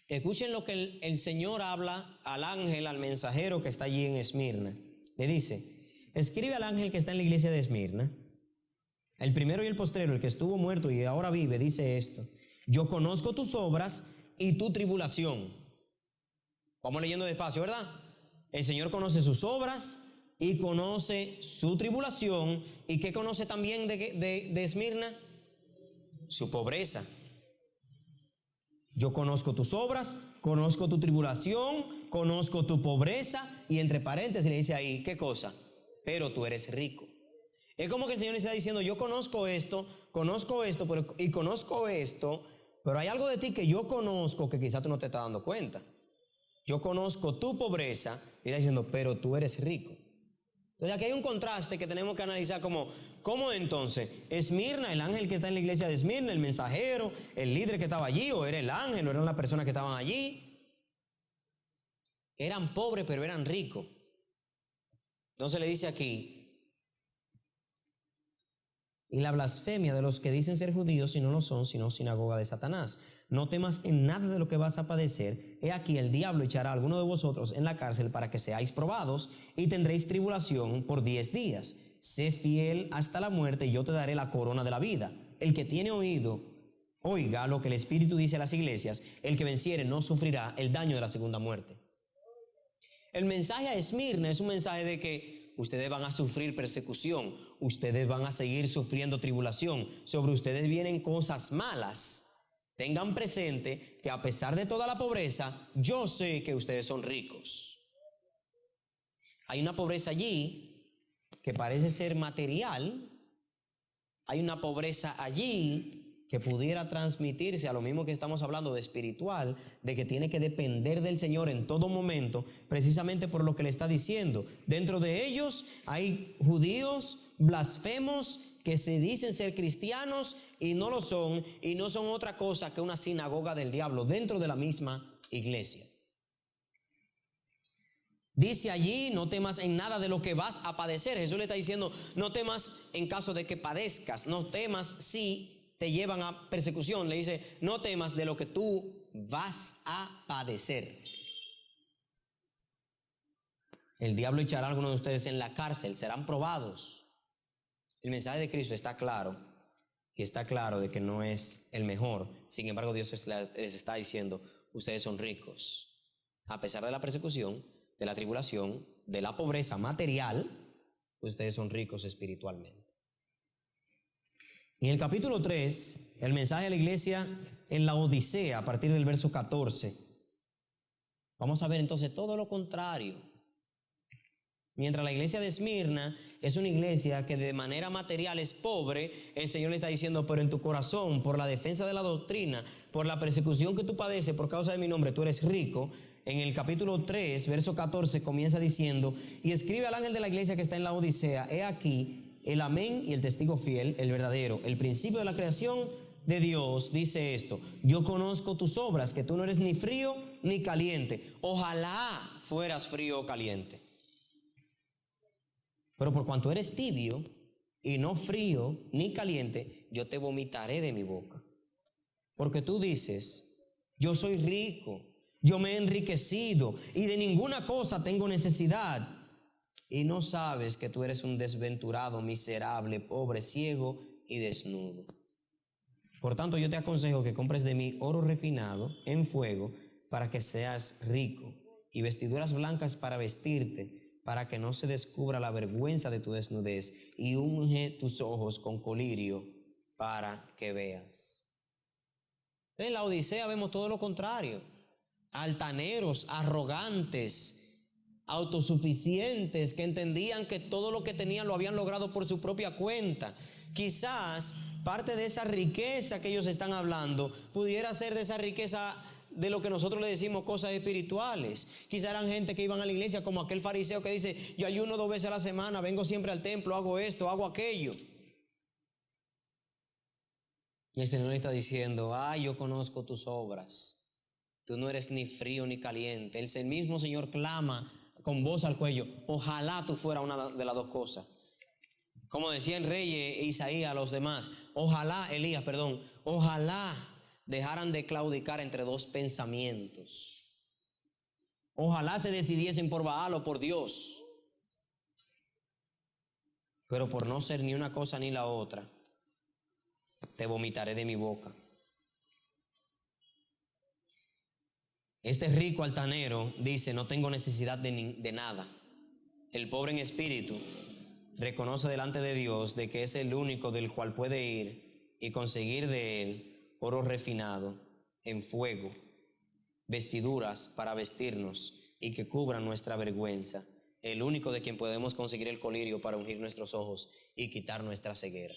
[SPEAKER 3] Escuchen lo que el Señor habla al ángel, al mensajero que está allí en Esmirna. Le dice: escribe al ángel que está en la iglesia de Esmirna, el primero y el postrero, el que estuvo muerto y ahora vive, dice esto: yo conozco tus obras y tu tribulación. Vamos leyendo despacio, ¿verdad? El Señor conoce sus obras y conoce su tribulación. ¿Y qué conoce también de Esmirna? Su pobreza. Yo conozco tus obras, conozco tu tribulación, conozco tu pobreza, y entre paréntesis le dice ahí, ¿qué cosa? Pero tú eres rico. Es como que el Señor le está diciendo, yo conozco esto, y conozco esto, pero hay algo de ti que yo conozco que quizás tú no te estás dando cuenta. Yo conozco tu pobreza, y está diciendo, pero tú eres rico. Entonces aquí hay un contraste que tenemos que analizar ¿cómo entonces? Esmirna, el ángel que está en la iglesia de Esmirna, el mensajero, el líder que estaba allí, o era el ángel, o eran las personas que estaban allí. Eran pobres, pero eran ricos. Entonces le dice aquí, y la blasfemia de los que dicen ser judíos y no lo son, sino sinagoga de Satanás. No temas en nada de lo que vas a padecer. He aquí el diablo echará a alguno de vosotros en la cárcel para que seáis probados y tendréis tribulación por 10 días. Sé fiel hasta la muerte y yo te daré la corona de la vida. El que tiene oído, oiga lo que el Espíritu dice a las iglesias. El que venciere no sufrirá el daño de la segunda muerte. El mensaje a Esmirna es un mensaje de que ustedes van a sufrir persecución, ustedes van a seguir sufriendo tribulación, sobre ustedes vienen cosas malas. Tengan presente que a pesar de toda la pobreza, yo sé que ustedes son ricos. Hay una pobreza allí que parece ser material, hay una pobreza allí que pudiera transmitirse a lo mismo que estamos hablando de espiritual, de que tiene que depender del Señor en todo momento, precisamente por lo que le está diciendo. Dentro de ellos hay judíos blasfemos que se dicen ser cristianos y no lo son, y no son otra cosa que una sinagoga del diablo dentro de la misma iglesia. Dice allí, no temas en nada de lo que vas a padecer. Jesús le está diciendo, no temas en caso de que padezcas, no temas si te llevan a persecución. Le dice, no temas de lo que tú vas a padecer. El diablo echará a algunos de ustedes en la cárcel, serán probados. El mensaje de Cristo está claro, y está claro de que no es el mejor. Sin embargo, Dios les está diciendo, ustedes son ricos. A pesar de la persecución, de la tribulación, de la pobreza material, ustedes son ricos espiritualmente. En el capítulo 3, el mensaje a la iglesia en la Odisea, a partir del verso 14, vamos a ver entonces todo lo contrario. Mientras la iglesia de Esmirna es una iglesia que de manera material es pobre, el Señor le está diciendo, pero en tu corazón, por la defensa de la doctrina, por la persecución que tú padeces por causa de mi nombre, tú eres rico. En el capítulo 3, verso 14, comienza diciendo, y escribe al ángel de la iglesia que está en la Odisea, he aquí el amén y el testigo fiel, el verdadero, el principio de la creación de Dios, dice esto, yo conozco tus obras, que tú no eres ni frío ni caliente, ojalá fueras frío o caliente. Pero por cuanto eres tibio y no frío ni caliente, yo te vomitaré de mi boca. Porque tú dices, yo soy rico, yo me he enriquecido y de ninguna cosa tengo necesidad. Y no sabes que tú eres un desventurado, miserable, pobre, ciego y desnudo. Por tanto, yo te aconsejo que compres de mí oro refinado en fuego para que seas rico y vestiduras blancas para vestirte, para que no se descubra la vergüenza de tu desnudez, y unge tus ojos con colirio para que veas. En la Odisea vemos todo lo contrario. Altaneros, arrogantes, autosuficientes, que entendían que todo lo que tenían lo habían logrado por su propia cuenta. Quizás parte de esa riqueza que ellos están hablando pudiera ser de esa riqueza de lo que nosotros le decimos cosas espirituales. Quizá eran gente que iban a la iglesia como aquel fariseo que dice, yo ayuno 2 veces a la semana, vengo siempre al templo, hago esto, hago aquello. Y el Señor le está diciendo, yo conozco tus obras, tú no eres ni frío ni caliente. El mismo Señor clama con voz al cuello, ojalá tú fueras una de las dos cosas. Como decía en Reyes Isaías a los demás, Elías, ojalá dejaran de claudicar entre dos pensamientos. Ojalá se decidiesen por Baal o por Dios. Pero por no ser ni una cosa ni la otra, te vomitaré de mi boca. Este rico altanero dice, no tengo necesidad de nada. El pobre en espíritu reconoce delante de Dios de que es el único del cual puede ir y conseguir de él oro refinado en fuego, vestiduras para vestirnos y que cubran nuestra vergüenza, el único de quien podemos conseguir el colirio para ungir nuestros ojos y quitar nuestra ceguera.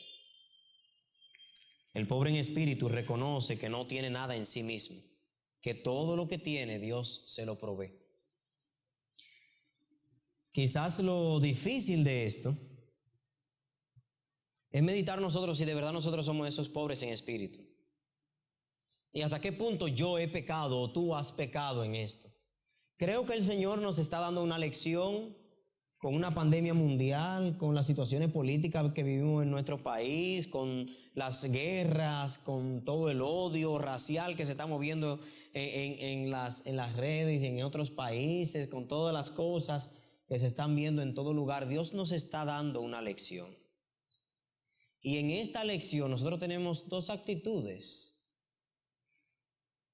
[SPEAKER 3] El pobre en espíritu reconoce que no tiene nada en sí mismo, que todo lo que tiene Dios se lo provee. Quizás lo difícil de esto es meditar nosotros si de verdad nosotros somos esos pobres en espíritu. ¿Y hasta qué punto yo he pecado o tú has pecado en esto? Creo que el Señor nos está dando una lección con una pandemia mundial, con las situaciones políticas que vivimos en nuestro país, con las guerras, con todo el odio racial que se está moviendo en las redes y en otros países, con todas las cosas que se están viendo en todo lugar. Dios nos está dando una lección. Y en esta lección nosotros tenemos dos actitudes.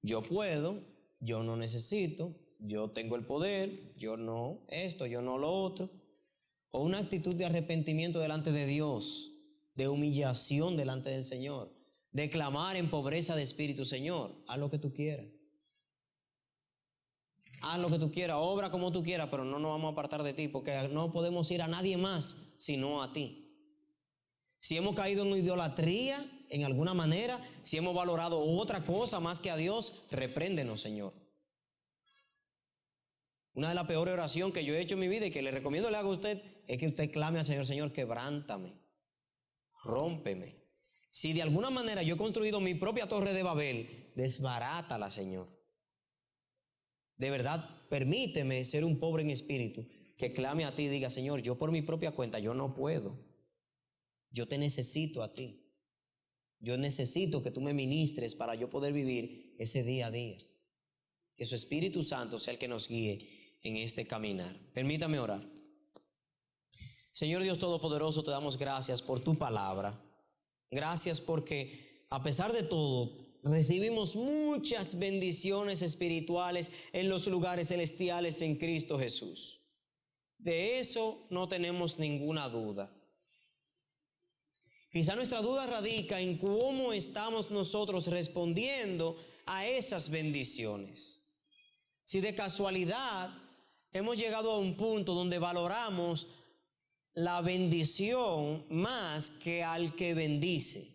[SPEAKER 3] Yo puedo, yo no necesito, yo tengo el poder, yo no esto, yo no lo otro. O una actitud de arrepentimiento delante de Dios, de humillación delante del Señor, de clamar en pobreza de espíritu, Señor, haz lo que tú quieras. Haz lo que tú quieras, obra como tú quieras, pero no nos vamos a apartar de ti, porque no podemos ir a nadie más sino a ti. Si hemos caído en idolatría en alguna manera, si hemos valorado otra cosa más que a Dios, repréndenos, Señor. Una de las peores oraciones que yo he hecho en mi vida y que le recomiendo le haga a usted es que usted clame al Señor, Señor, quebrántame, rómpeme. Si de alguna manera yo he construido mi propia torre de Babel, desbarátala, Señor. De verdad, permíteme ser un pobre en espíritu, que clame a ti y diga, Señor, yo por mi propia cuenta, yo no puedo. Yo te necesito a ti. Yo necesito que tú me ministres para yo poder vivir ese día a día. Que su Espíritu Santo sea el que nos guíe en este caminar. Permítame orar. Señor Dios Todopoderoso, te damos gracias por tu palabra. Gracias porque a pesar de todo recibimos muchas bendiciones espirituales en los lugares celestiales en Cristo Jesús. De eso no tenemos ninguna duda. Quizá nuestra duda radica en cómo estamos nosotros respondiendo a esas bendiciones. Si de casualidad hemos llegado a un punto donde valoramos la bendición más que al que bendice,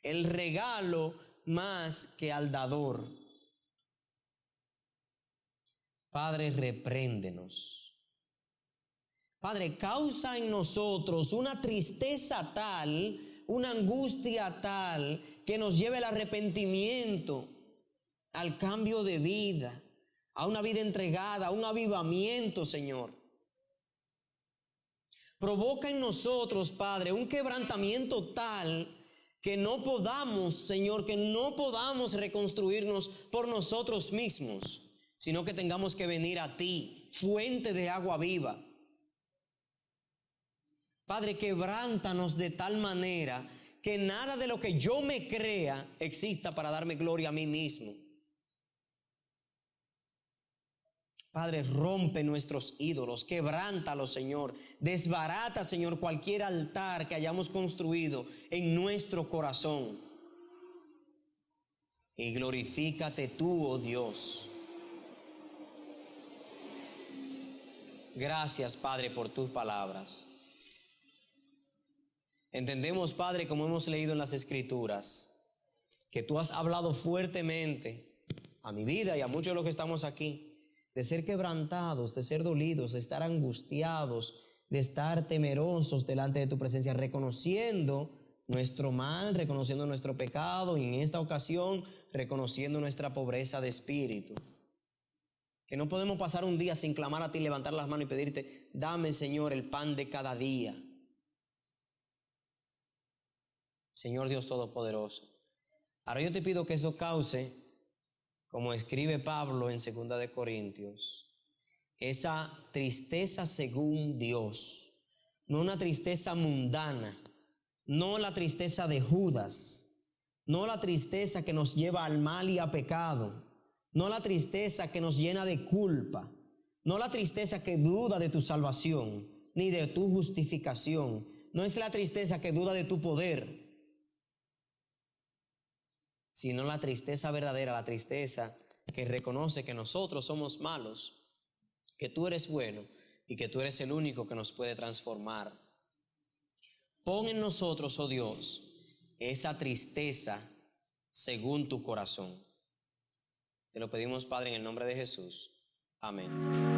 [SPEAKER 3] el regalo más que al dador. Padre, repréndenos. Padre, causa en nosotros una tristeza tal, una angustia tal, que nos lleve al arrepentimiento, al cambio de vida, a una vida entregada, a un avivamiento, Señor. Provoca en nosotros, Padre, un quebrantamiento tal que no podamos, Señor, que no podamos reconstruirnos por nosotros mismos, sino que tengamos que venir a ti, fuente de agua viva. Padre, quebrántanos de tal manera que nada de lo que yo me crea exista para darme gloria a mí mismo. Padre, rompe nuestros ídolos, quebrántalos, Señor. Desbarata, Señor, cualquier altar que hayamos construido en nuestro corazón. Y glorifícate tú, oh Dios. Gracias, Padre, por tus palabras. Entendemos, Padre, como hemos leído en las Escrituras, que tú has hablado fuertemente a mi vida y a muchos de los que estamos aquí, de ser quebrantados, de ser dolidos, de estar angustiados, de estar temerosos delante de tu presencia, reconociendo nuestro mal, reconociendo nuestro pecado y en esta ocasión reconociendo nuestra pobreza de espíritu. Que no podemos pasar un día sin clamar a ti, levantar las manos y pedirte, dame, Señor, el pan de cada día. Señor Dios Todopoderoso, ahora yo te pido que eso cause, como escribe Pablo en 2 de Corintios, esa tristeza según Dios, no una tristeza mundana, no la tristeza de Judas, no la tristeza que nos lleva al mal y a pecado, no la tristeza que nos llena de culpa, no la tristeza que duda de tu salvación, ni de tu justificación, no es la tristeza que duda de tu poder, sino la tristeza verdadera, la tristeza que reconoce que nosotros somos malos, que tú eres bueno y que tú eres el único que nos puede transformar. Pon en nosotros, oh Dios, esa tristeza según tu corazón. Te lo pedimos, Padre, en el nombre de Jesús. Amén.